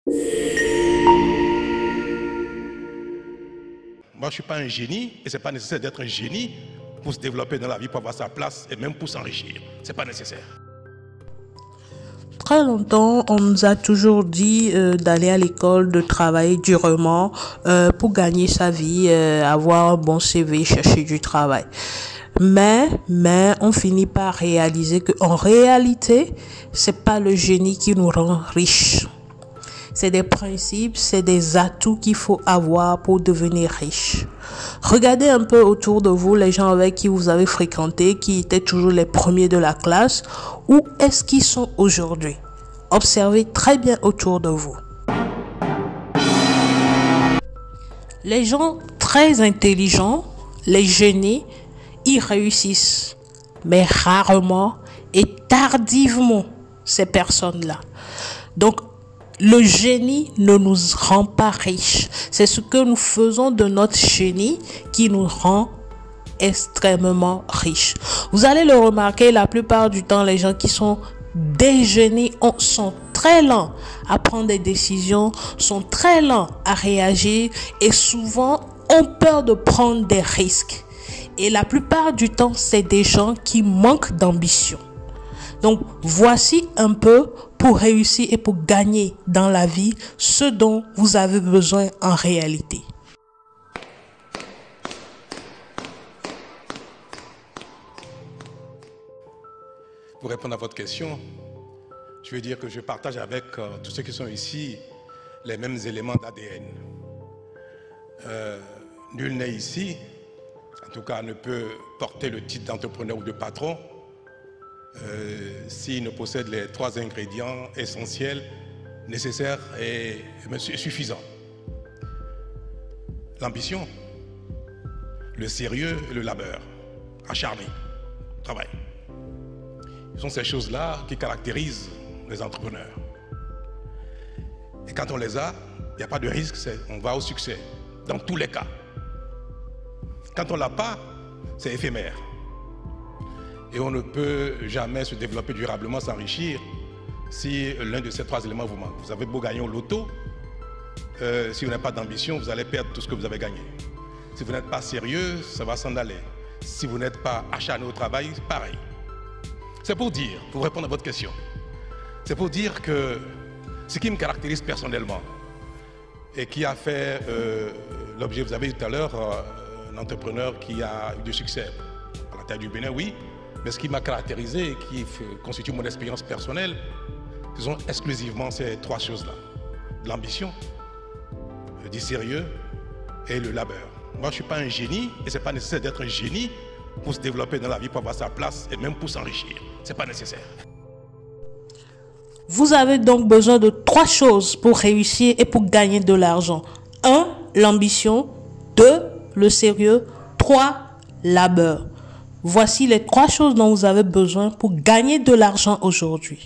Moi, je ne suis pas un génie et ce n'est pas nécessaire d'être un génie pour se développer dans la vie, pour avoir sa place et même pour s'enrichir. Ce n'est pas nécessaire. Très longtemps, on nous a toujours dit d'aller à l'école, de travailler durement pour gagner sa vie, avoir un bon CV, chercher du travail. Mais on finit par réaliser qu'en réalité, c'est pas le génie qui nous rend riches. C'est des principes, c'est des atouts qu'il faut avoir pour devenir riche. Regardez un peu autour de vous les gens avec qui vous avez fréquenté, qui étaient toujours les premiers de la classe. Où est-ce qu'ils sont aujourd'hui? Observez très bien autour de vous. Les gens très intelligents, les génies, ils réussissent, mais rarement et tardivement ces personnes-là. Donc, le génie ne nous rend pas riches. C'est ce que nous faisons de notre génie qui nous rend extrêmement riches. Vous allez le remarquer, la plupart du temps, les gens qui sont des génies sont très lents à prendre des décisions, sont très lents à réagir et souvent ont peur de prendre des risques. Et la plupart du temps, c'est des gens qui manquent d'ambition. Donc, voici un peu pour réussir et pour gagner dans la vie ce dont vous avez besoin en réalité. Pour répondre à votre question, je veux dire que je partage avec tous ceux qui sont ici les mêmes éléments d'ADN. Nul n'est ici, en tout cas ne peut porter le titre d'entrepreneur ou de patron s'il ne possède les 3 ingrédients essentiels, nécessaires et suffisants. L'ambition, le sérieux et le labeur, acharné, travail. Ce sont ces choses-là qui caractérisent les entrepreneurs. Et quand on les a, il n'y a pas de risque, on va au succès, dans tous les cas. Quand on ne l'a pas, c'est éphémère. Et on ne peut jamais se développer durablement, s'enrichir, si l'un de ces 3 éléments vous manque. Vous avez beau gagner au loto, si vous n'avez pas d'ambition, vous allez perdre tout ce que vous avez gagné. Si vous n'êtes pas sérieux, ça va s'en aller. Si vous n'êtes pas acharné au travail, pareil. C'est pour dire, pour répondre à votre question, c'est pour dire que ce qui me caractérise personnellement et qui a fait l'objet, vous avez dit tout à l'heure, un entrepreneur qui a eu du succès à la taille du Bénin, oui, mais ce qui m'a caractérisé et qui constitue mon expérience personnelle, ce sont exclusivement ces 3 choses-là. L'ambition, du sérieux et le labeur. Moi, je ne suis pas un génie et ce n'est pas nécessaire d'être un génie pour se développer dans la vie, pour avoir sa place et même pour s'enrichir. Ce n'est pas nécessaire. Vous avez donc besoin de 3 choses pour réussir et pour gagner de l'argent. 1, l'ambition. 2, le sérieux. 3, labeur. Voici les 3 choses dont vous avez besoin pour gagner de l'argent aujourd'hui.